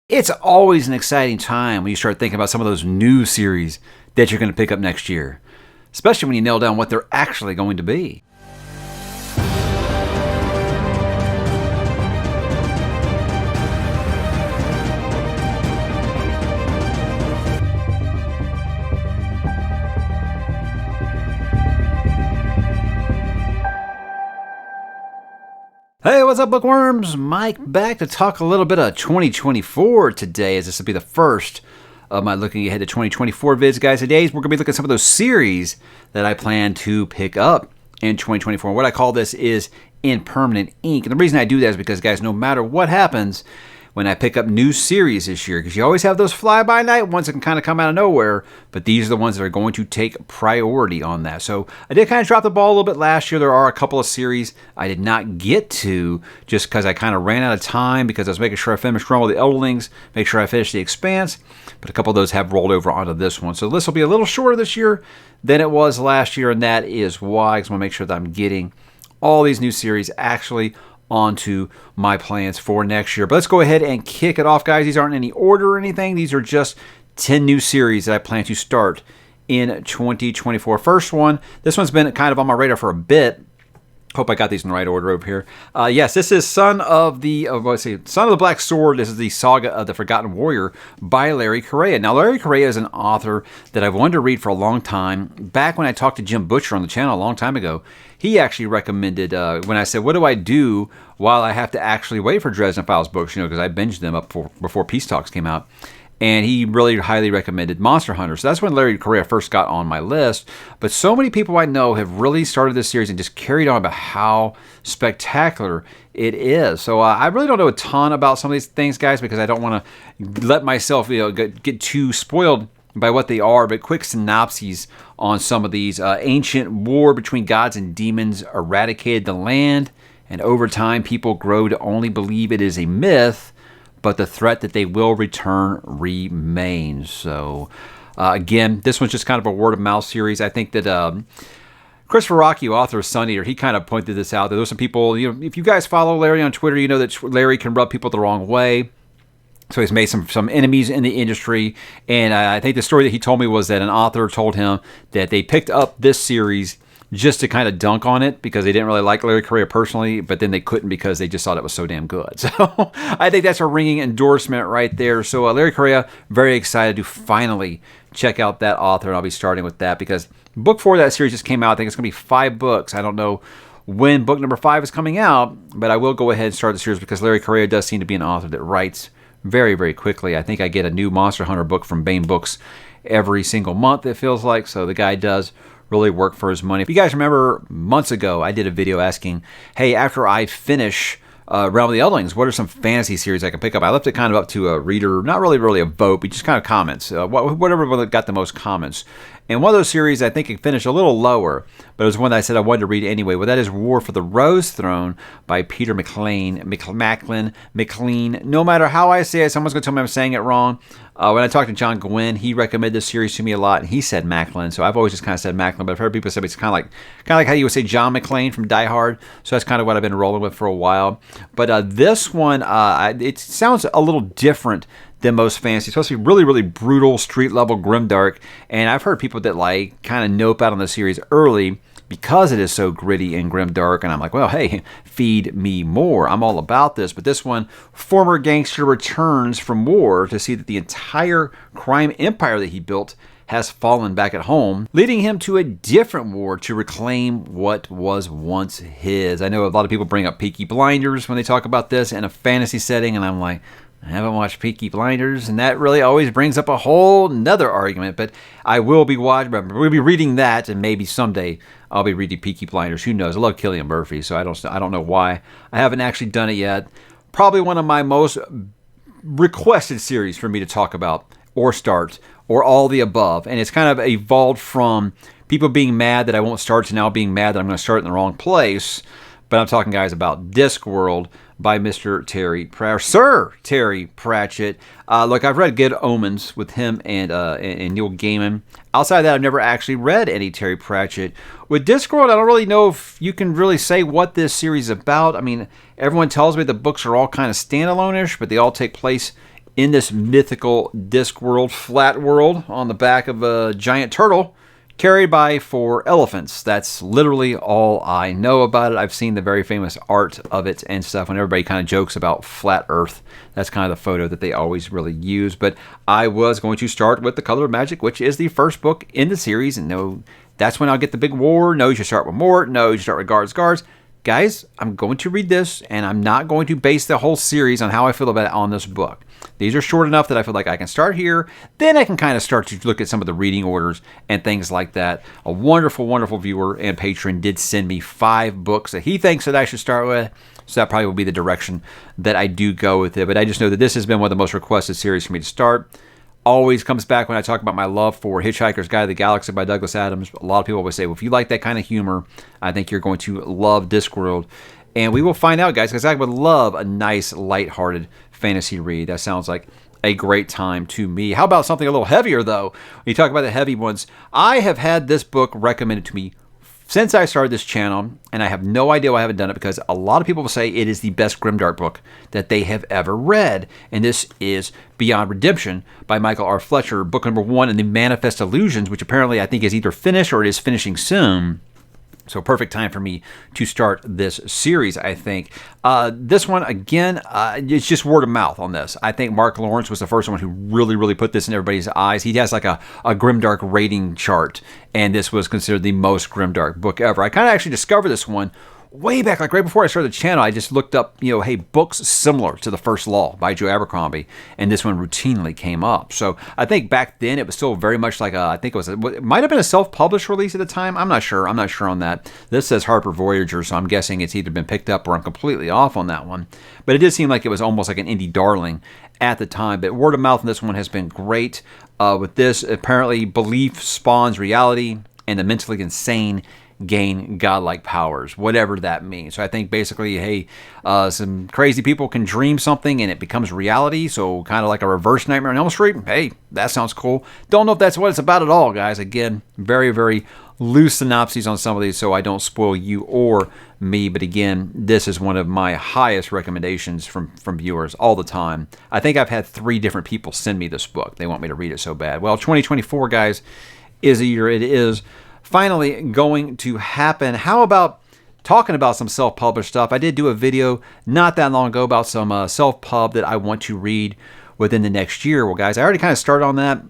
It's always an exciting time when you start thinking about some of those new series that you're going to pick up next year, especially when you nail down what they're actually going to be. Hey, what's up, bookworms? Mike back to talk a little bit of 2024 today, as this will be the first of my looking ahead to 2024 vids, guys. Today, we're going to be looking at some of those series that I plan to pick up in 2024. What I call this is in permanent ink. And the reason I do that is because, guys, no matter what happens when I pick up new series this year, because you always have those fly-by-night ones that can kind of come out of nowhere, but these are the ones that are going to take priority on that. So I did kind of drop the ball a little bit last year. There are a couple of series I did not get to just because I kind of ran out of time because I was making sure I finished *ŌĆØ*ŌĆØ make sure I finished The Expanse, but a couple of those have rolled over onto this one. So this will be a little shorter this year than it was last year, and that is why I just want to make sure that I'm getting all these new series actually onto my plans for next year. But let's go ahead and kick it off, guys. These aren't in any order or anything. These are just 10 new series that I plan to start in 2024. First one, this one's been kind of on my radar for a bit. Hope I got these in the right order over here. Yes, this is Son of the Black Sword. This is the Saga of the Forgotten Warrior by Larry Correia. Now, Larry Correia is an author that I've wanted to read for a long time. Back when I talked to Jim Butcher on the channel a long time ago, he actually recommended, when I said, what do I do while I have to actually wait for Dresden Files books, because I binged them up before Peace Talks came out. And he really highly recommended Monster Hunter. So that's when Larry Correia first got on my list. But so many people I know have really started this series and just carried on about how spectacular it is. So I really don't know a ton about some of these things, guys, because I don't want to let myself get too spoiled by what they are. But quick synopses on some of these. Ancient war between gods and demons eradicated the land. And over time, people grow to only believe it is a myth, but the threat that they will return remains. So, again, this one's just kind of a word-of-mouth series. I think that Christopher Rocky, author of Sun Eater, he kind of pointed this out. There were some people, if you guys follow Larry on Twitter, you know that Larry can rub people the wrong way. So he's made some enemies in the industry. And I think the story that he told me was that an author told him that they picked up this series just to kind of dunk on it because they didn't really like Larry Correia personally, but then they couldn't because they just thought it was so damn good. So I think that's a ringing endorsement right there. So Larry Correia, very excited to finally check out that author, and I'll be starting with that because book 4 of that series just came out. I think it's going to be 5 books. I don't know when book number 5 is coming out, but I will go ahead and start the series because Larry Correia does seem to be an author that writes very, very quickly. I think I get a new Monster Hunter book from Baen Books every single month, it feels like, so the guy does really work for his money. If you guys remember, months ago, I did a video asking, hey, after I finish *Realm of the Eldlings, what are some fantasy series I can pick up? I left it kind of up to a reader, not really a vote, but just kind of comments, whatever one that got the most comments. And one of those series, I think it finished a little lower, but it was one that I said I wanted to read anyway. Well, that is War for the Rose Throne by Peter McLean. No matter how I say it, someone's going to tell me I'm saying it wrong. When I talked to John Gwynn, he recommended this series to me a lot, and he said Macklin. So I've always just kind of said Macklin, but I've heard people say it's kind of like how you would say John McClane from Die Hard. So that's kind of what I've been rolling with for a while. But this one, it sounds a little different than most fantasy. It's supposed to be really, really brutal, street-level, grimdark. And I've heard people that kind of nope out on the series early because it is so gritty and grimdark. And I'm like, well, hey, feed me more. I'm all about this. But this one, former gangster returns from war to see that the entire crime empire that he built has fallen back at home, leading him to a different war to reclaim what was once his. I know a lot of people bring up Peaky Blinders when they talk about this in a fantasy setting, and I'm like, I haven't watched Peaky Blinders, and that really always brings up a whole nother argument, but I will be watching, we'll be reading that, and maybe someday I'll be reading Peaky Blinders. Who knows? I love Cillian Murphy, so I don't know why I haven't actually done it yet. Probably one of my most requested series for me to talk about or start, or all the above, and it's kind of evolved from people being mad that I won't start to now being mad that I'm going to start in the wrong place. But I'm talking, guys, about Discworld by Sir Terry Pratchett. Look, I've read Good Omens with him and Neil Gaiman. Outside of that, I've never actually read any Terry Pratchett. With Discworld, I don't really know if you can really say what this series is about. I mean, everyone tells me the books are all kind of standalone-ish, but they all take place in this mythical disc world, flat world, on the back of a giant turtle carried by 4 elephants. That's literally all I know about it. I've seen the very famous art of it and stuff when everybody kind of jokes about flat Earth. That's kind of the photo that they always really use. But I was going to start with The Color of Magic, which is the first book in the series. And no, that's when I'll get the big war. No, you should start with Mort. No, you should start with Guards. Guys, I'm going to read this, and I'm not going to base the whole series on how I feel about it on this book. These are short enough that I feel like I can start here. Then I can kind of start to look at some of the reading orders and things like that. A wonderful, wonderful viewer and patron did send me 5 books that he thinks that I should start with. So that probably will be the direction that I do go with it. But I just know that this has been one of the most requested series for me to start. Always comes back when I talk about my love for Hitchhiker's Guide to the Galaxy by Douglas Adams. A lot of people always say, well, if you like that kind of humor, I think you're going to love Discworld. And we will find out, guys, because I would love a nice, lighthearted fantasy read. That sounds like a great time to me. How about something a little heavier, though? When you talk about the heavy ones, I have had this book recommended to me since I started this channel, and I have no idea why I haven't done it, because a lot of people will say it is the best grimdark book that they have ever read, and this is Beyond Redemption by Michael R. Fletcher, book number 1 in the Manifest Illusions, which apparently I think is either finished or it is finishing soon. So perfect time for me to start this series, I think. This one, again, it's just word of mouth on this. I think Mark Lawrence was the first one who really put this in everybody's eyes. He has like a grimdark rating chart, and this was considered the most grimdark book ever. I kind of actually discovered this one way back, like right before I started the channel. I just looked up, hey, books similar to The First Law by Joe Abercrombie, and this one routinely came up. So I think back then it was still very much like it might have been a self-published release at the time. I'm not sure on that. This says Harper Voyager, so I'm guessing it's either been picked up or I'm completely off on that one. But it did seem like it was almost like an indie darling at the time. But word of mouth on this one has been great. With this, apparently belief spawns reality, and the mentally insane gain godlike powers, whatever that means. So I think basically, hey, some crazy people can dream something and it becomes reality. So kind of like a reverse Nightmare on Elm Street. Hey, that sounds cool. Don't know if that's what it's about at all, guys. Again, very loose synopses on some of these, so I don't spoil you or me. But again, this is one of my highest recommendations from viewers all the time. I think I've had 3 different people send me this book. They want me to read it so bad. Well, 2024, guys, is a year it is finally going to happen. How about talking about some self-published stuff? I did do a video not that long ago about some self-pub that I want to read within the next year. Well, guys, I already kind of started on that.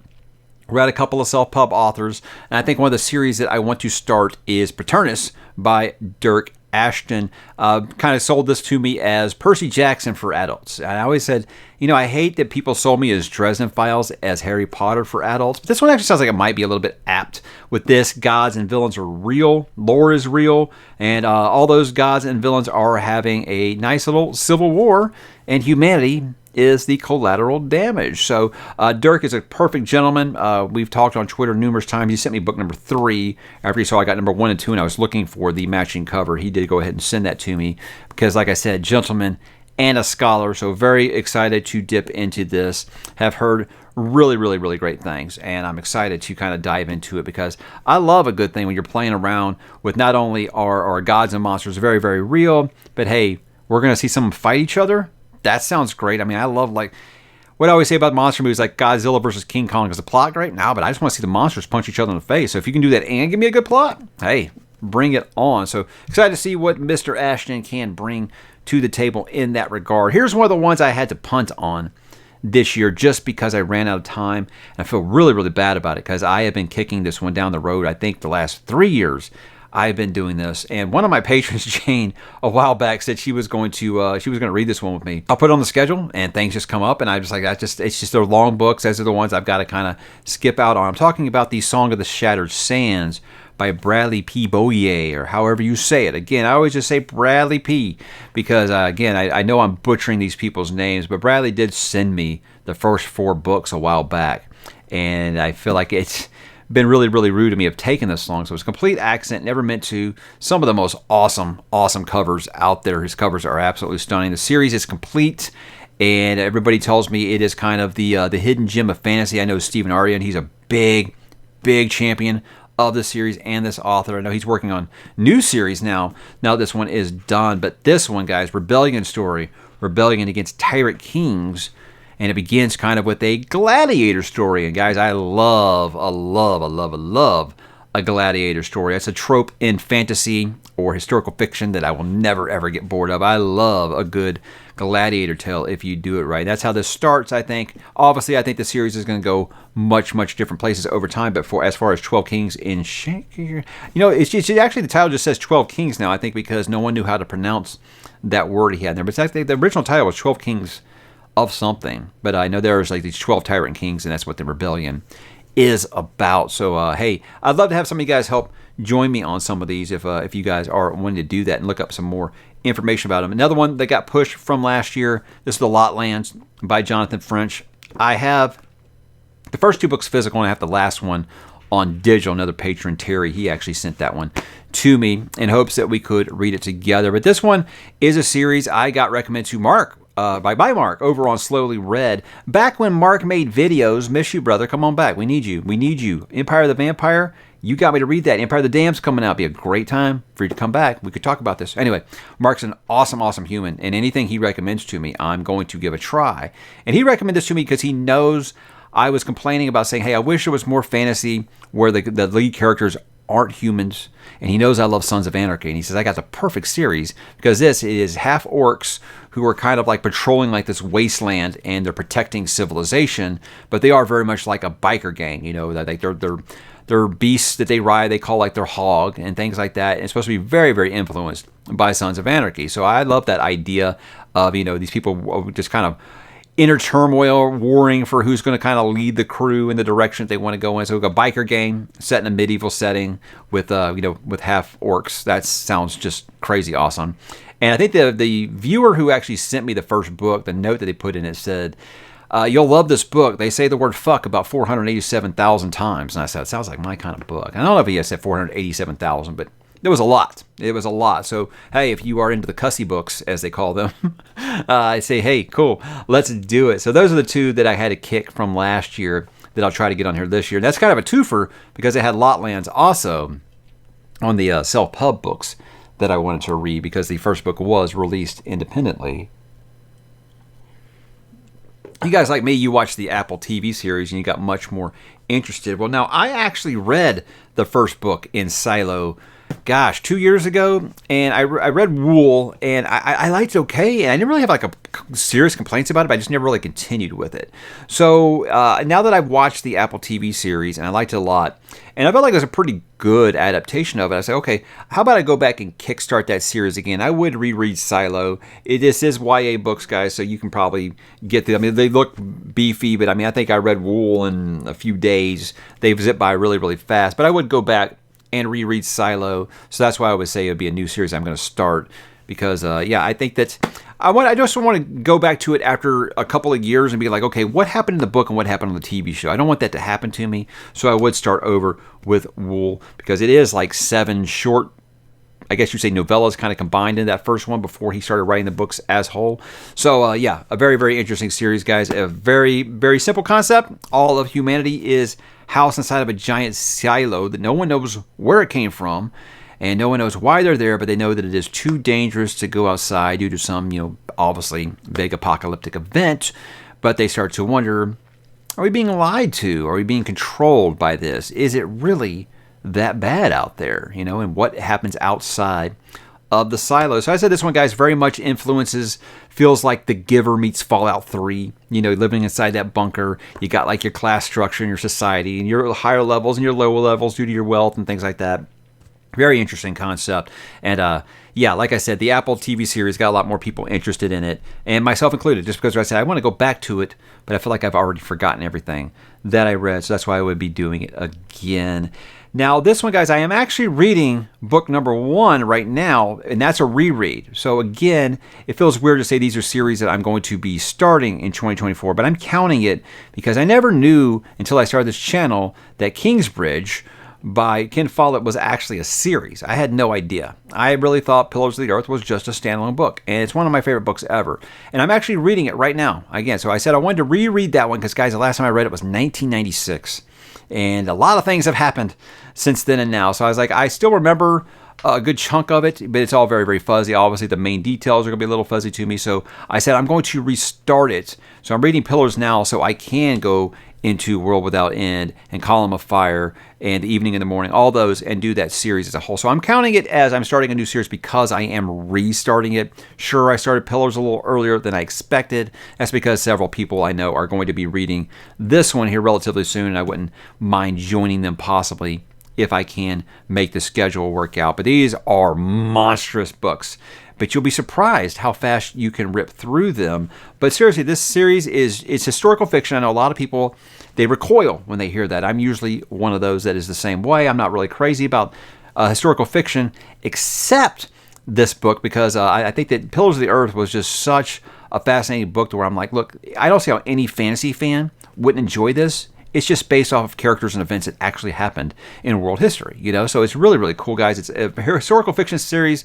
Read a couple of self-pub authors, and I think one of the series that I want to start is Paternus by Dirk Ashton. Kind of sold this to me as Percy Jackson for adults. And I always said, I hate that people sold me as Dresden Files as Harry Potter for adults. But this one actually sounds like it might be a little bit apt. With this, gods and villains are real, lore is real, and all those gods and villains are having a nice little civil war, and humanity is the collateral damage. So Dirk is a perfect gentleman. We've talked on Twitter numerous times. He sent me book number 3 after he saw I got number 1 and 2, and I was looking for the matching cover. He did go ahead and send that to me because, like I said, gentleman and a scholar. So very excited to dip into this. Have heard really great things, and I'm excited to kind of dive into it because I love a good thing when you're playing around with not only our gods and monsters very real, but hey, we're going to see someone fight each other. That sounds great. I mean, I love, like, what I always say about monster movies, like Godzilla versus King Kong. Is the plot great? No, but I just want to see the monsters punch each other in the face. So if you can do that and give me a good plot, hey, bring it on. So excited to see what Mr. Ashton can bring to the table in that regard. Here's one of the ones I had to punt on this year just because I ran out of time. And I feel really bad about it because I have been kicking this one down the road, I think, the last 3 years. I've been doing this, and one of my patrons, Jane, a while back said she was going to read this one with me. I'll put it on the schedule, and things just come up, and I just like it's just they're long books. Those are the ones I've got to kind of skip out on. I'm talking about the Song of the Shattered Sands by Bradley P. Boyer, or however you say it. Again, I always just say Bradley P. because again, I know I'm butchering these people's names, but Bradley did send me the first 4 books a while back, and I feel like it's been really rude of me of taking this long. So it's a complete accident, never meant to. Some of the most awesome covers out there. His covers are absolutely stunning. The series is complete, and everybody tells me it is kind of the hidden gem of fantasy. I know Stephen Arian, he's a big champion of the series and this author. I know he's working on new series now this one is done. But this one, guys, Rebellion story, Rebellion against Tyrant Kings. And it begins kind of with a gladiator story. And guys, I love a gladiator story. That's a trope in fantasy or historical fiction that I will never ever get bored of. I love a good gladiator tale if you do it right. That's how this starts, I think. Obviously, I think the series is going to go much different places over time, but as far as 12 Kings in Shakespeare, it's actually the title just says 12 Kings now, I think, because no one knew how to pronounce that word he had there. But it's actually, the original title was 12 Kings of something, but I know there's like these 12 tyrant kings, and that's what the rebellion is about. So hey, I'd love to have some of you guys help join me on some of these if you guys are wanting to do that and look up some more information about them. Another one that got pushed from last year, this is The Lotlands by Jonathan French. I have the first 2 books physical, and I have the last one on digital. Another patron, Terry, he actually sent that one to me in hopes that we could read it together. But this one is a series I got recommended to Mark by Mark over on Slowly Read. Back when Mark made videos, miss you, brother. Come on back. We need you. We need you. Empire of the Vampire. You got me to read that. Empire of the Damned's coming out. Be a great time for you to come back. We could talk about this. Anyway, Mark's an awesome human, and anything he recommends to me, I'm going to give a try. And he recommended this to me because he knows I was complaining about saying, hey, I wish there was more fantasy where the lead characters aren't humans, and he knows I love Sons of Anarchy, and he says I got the perfect series because this is half orcs who are kind of like patrolling like this wasteland, and they're protecting civilization, but they are very much like a biker gang. Like they're beasts that they ride, they call like their hog and things like that. And it's supposed to be very influenced by Sons of Anarchy. So I love that idea of these people just kind of inner turmoil, warring for who's going to kind of lead the crew in the direction that they want to go in. So we've got a biker gang set in a medieval setting with with half orcs. That sounds just crazy awesome. And I think the viewer who actually sent me the first book, the note that they put in it said, you'll love this book. They say the word fuck about 487,000 times. And I said, it sounds like my kind of book. I don't know if he said 487,000, but it was a lot. It was a lot. So, hey, if you are into the cussy books, as they call them, I say, hey, cool, let's do it. So those are the 2 that I had to kick from last year that I'll try to get on here this year. And that's kind of a twofer because I had Lotlands also on the self-pub books that I wanted to read because the first book was released independently. You guys like me, you watch the Apple TV series and you got much more interested. Well, now I actually read the first book in Silo, 2 years ago, and I read Wool, and I liked it okay, and I didn't really have like a serious complaints about it, but I just never really continued with it. So now that I've watched the Apple TV series, and I liked it a lot, and I felt like it was a pretty good adaptation of it, I said, okay, how about I go back and kickstart that series again? I would reread Silo. This is YA books, guys, so you can probably get them. I mean, they look beefy, but I think I read Wool in a few days. They've zipped by really fast, but I would go back and reread Silo. So that's why I would say it would be a new series I'm going to start because, I think that I just want to go back to it after a couple of years and be like, okay, what happened in the book and what happened on the TV show? I don't want that to happen to me. So I would start over with Wool because it is like 7 short, I guess you'd say novellas kind of combined in that first one before he started writing the books as whole. So a very interesting series, guys. A very simple concept. All of humanity is housed inside of a giant silo that no one knows where it came from, and no one knows why they're there, but they know that it is too dangerous to go outside due to some, obviously big apocalyptic event. But they start to wonder, are we being lied to? Are we being controlled by this? Is it really that bad out there? And what happens outside of the silo. So I said this one, guys, very much feels like The Giver meets Fallout 3. Living inside that bunker. You got like your class structure in your society and your higher levels and your lower levels due to your wealth and things like that. Very interesting concept. And like I said, the Apple TV series got a lot more people interested in it, and myself included, just because I said I want to go back to it, but I feel like I've already forgotten everything that I read, so that's why I would be doing it again. Now, this one, guys, I am actually reading book number 1 right now, and that's a reread. So again, it feels weird to say these are series that I'm going to be starting in 2024, but I'm counting it because I never knew until I started this channel that Kingsbridge by Ken Follett was actually a series. I had no idea. I really thought Pillars of the Earth was just a standalone book, and it's one of my favorite books ever. And I'm actually reading it right now. Again, so I said I wanted to reread that one because, guys, the last time I read it was 1996. And a lot of things have happened since then and now. So I was like, I still remember a good chunk of it, but it's all very, very fuzzy. Obviously, the main details are going to be a little fuzzy to me, so I said I'm going to restart it. So I'm reading Pillars now so I can go into World Without End and Column of Fire and The Evening and the Morning, all those, and do that series as a whole. So I'm counting it as I'm starting a new series because I am restarting it. Sure, I started Pillars a little earlier than I expected. That's because several people I know are going to be reading this one here relatively soon, and I wouldn't mind joining them possibly if I can make the schedule work out. But these are monstrous books. But you'll be surprised how fast you can rip through them. But seriously, this series it's historical fiction. I know a lot of people, they recoil when they hear that. I'm usually one of those that is the same way. I'm not really crazy about historical fiction, except this book, because I think that Pillars of the Earth was just such a fascinating book to where I'm like, look, I don't see how any fantasy fan wouldn't enjoy this. It's just based off of characters and events that actually happened in world history, So it's really, really cool, guys. It's a historical fiction series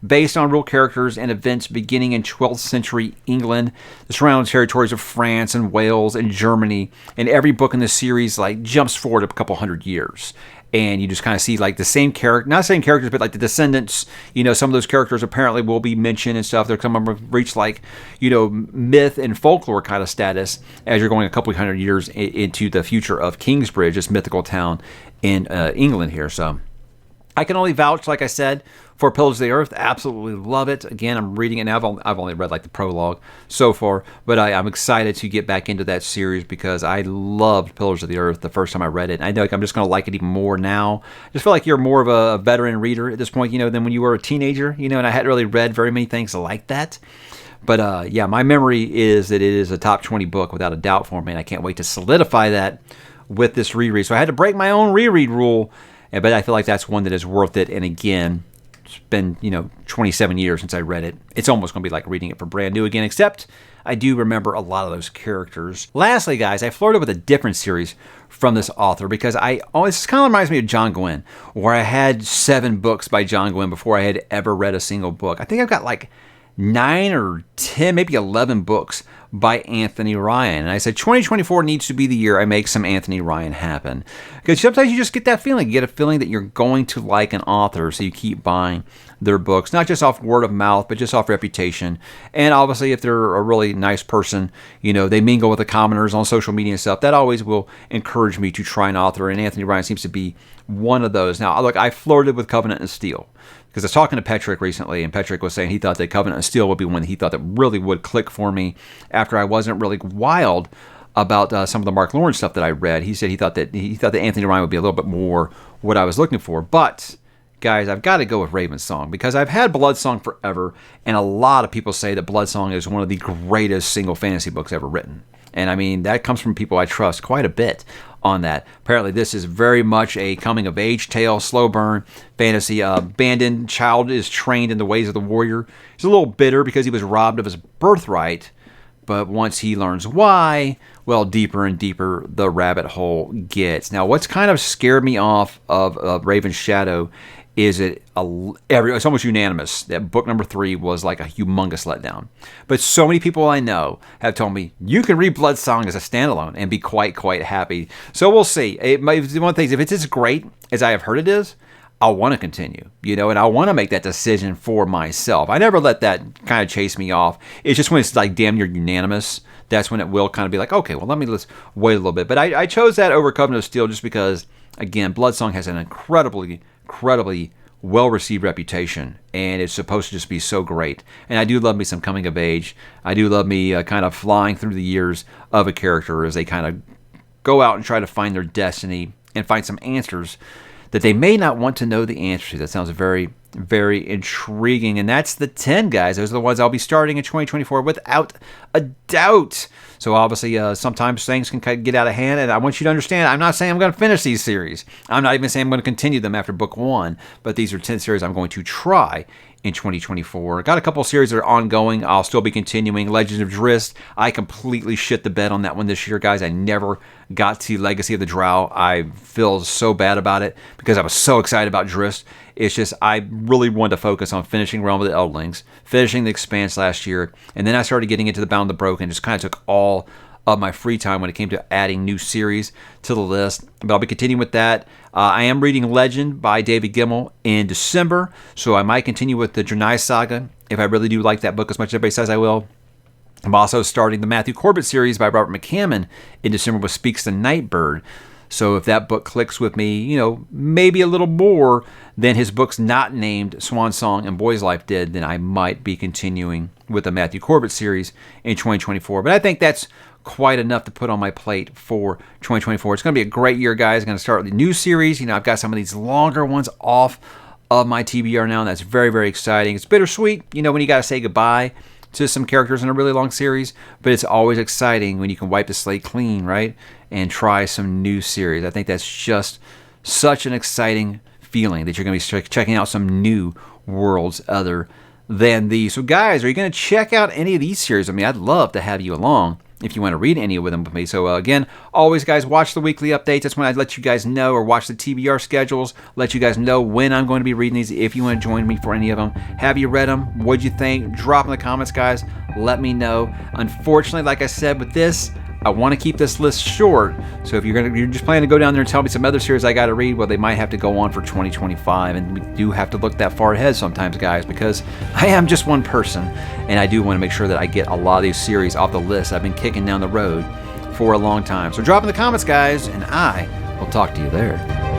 based on real characters and events beginning in 12th century England, the surrounding territories of France and Wales and Germany. And every book in this series jumps forward a couple hundred years. And you just kind of see the same character, not the same characters, but the descendants. Some of those characters apparently will be mentioned and stuff. They're coming to reach myth and folklore kind of status as you're going a couple hundred years into the future of Kingsbridge, this mythical town in England here. So I can only vouch, like I said, for Pillars of the Earth. Absolutely love it. Again, I'm reading it now. I've only read the prologue so far, but I'm excited to get back into that series because I loved Pillars of the Earth the first time I read it. And I know I'm just going to like it even more now. I just feel like you're more of a veteran reader at this point, than when you were a teenager, and I hadn't really read very many things like that. But yeah, my memory is that it is a top 20 book without a doubt for me, and I can't wait to solidify that with this reread. So I had to break my own reread rule, but I feel like that's one that is worth it. And again, it's been 27 years since I read it. It's almost going to be like reading it for brand new again, except I do remember a lot of those characters. Lastly, guys, I flirted with a different series from this author because this kind of reminds me of John Gwynne, where I had 7 books by John Gwynne before I had ever read a single book. I think I've got 9 or 10, maybe 11 books by Anthony Ryan. And I said 2024 needs to be the year I make some Anthony Ryan happen. Because sometimes you just get that feeling. You get a feeling that you're going to like an author, so you keep buying their books, not just off word of mouth, but just off reputation. And obviously, if they're a really nice person, they mingle with the commoners on social media and stuff, that always will encourage me to try an author. And Anthony Ryan seems to be one of those. Now, look, I flirted with Covenant and Steel, because I was talking to Patrick recently, and Patrick was saying he thought that Covenant and Steel would be one that he thought that really would click for me after I wasn't really wild about some of the Mark Lawrence stuff that I read. He said he thought that Anthony Ryan would be a little bit more what I was looking for. But, guys, I've got to go with Raven's Song, because I've had Bloodsong forever, and a lot of people say that Bloodsong is one of the greatest single fantasy books ever written. And I mean, that comes from people I trust quite a bit on that. Apparently, this is very much a coming-of-age tale, slow burn fantasy. Abandoned child is trained in the ways of the warrior. He's a little bitter because he was robbed of his birthright, but once he learns why, well, deeper and deeper the rabbit hole gets. Now, what's kind of scared me off of Raven's Shadow is it's almost unanimous that book number 3 was like a humongous letdown. But so many people I know have told me, you can read Bloodsong as a standalone and be quite happy. So we'll see. One of the things, if it's as great as I have heard it is, I'll want to continue, and I want to make that decision for myself. I never let that kind of chase me off. It's just when it's damn near unanimous, that's when it will kind of be like, okay, well, let's wait a little bit. But I chose that over Covenant of Steel just because, again, Bloodsong has an incredibly well-received reputation, and it's supposed to just be so great. And I do love me some coming of age. I do love me kind of flying through the years of a character as they kind of go out and try to find their destiny and find some answers that they may not want to know the answer to. That sounds very, very intriguing. And that's the 10, guys. Those are the ones I'll be starting in 2024 without a doubt. So obviously, sometimes things can kind of get out of hand, and I want you to understand, I'm not saying I'm going to finish these series. I'm not even saying I'm going to continue them after book 1, but these are 10 series I'm going to try in 2024. Got a couple of series that are ongoing. I'll still be continuing. Legends of Drizzt, I completely shit the bed on that one this year, guys. I never got to Legacy of the Drow. I feel so bad about it because I was so excited about Drizzt. It's just I really wanted to focus on finishing Realm of the Eldlings, finishing the Expanse last year, and then I started getting into the Bound of the Broken. Just kind of took all of my free time when it came to adding new series to the list. But I'll be continuing with that. I am reading Legend by David Gemmell in December, so I might continue with the ℓ saga if I really do like that book as much as everybody says I will. I'm also starting the Matthew Corbett series by Robert McCammon in December with Speaks the Nightbird. So if that book clicks with me, you know, maybe a little more than his books not named Swan Song and Boy's Life did, then I might be continuing with the Matthew Corbett series in 2024. But I think that's quite enough to put on my plate for 2024. It's going to be a great year, guys. I'm going to start the new series. You know, I've got some of these longer ones off of my TBR now, and that's very, very exciting. It's bittersweet, you know, when you got to say goodbye to some characters in a really long series, but it's always exciting when you can wipe the slate clean, right, and try some new series. I think that's just such an exciting feeling that you're going to be checking out some new worlds other than these. So guys, are you going to check out any of these series? I mean, I'd love to have you along if you want to read any of them with me. So again, always guys, watch the weekly updates. That's when I let you guys know, or watch the TBR schedules, let you guys know when I'm going to be reading these, if you want to join me for any of them. Have you read them? What'd you think? Drop in the comments, guys. Let me know. Unfortunately, like I said with this, I want to keep this list short. So if you're just planning to go down there and tell me some other series I got to read, well, they might have to go on for 2025, and we do have to look that far ahead sometimes, guys, because I am just one person, and I do want to make sure that I get a lot of these series off the list I've been kicking down the road for a long time. So drop in the comments, guys, and I will talk to you there.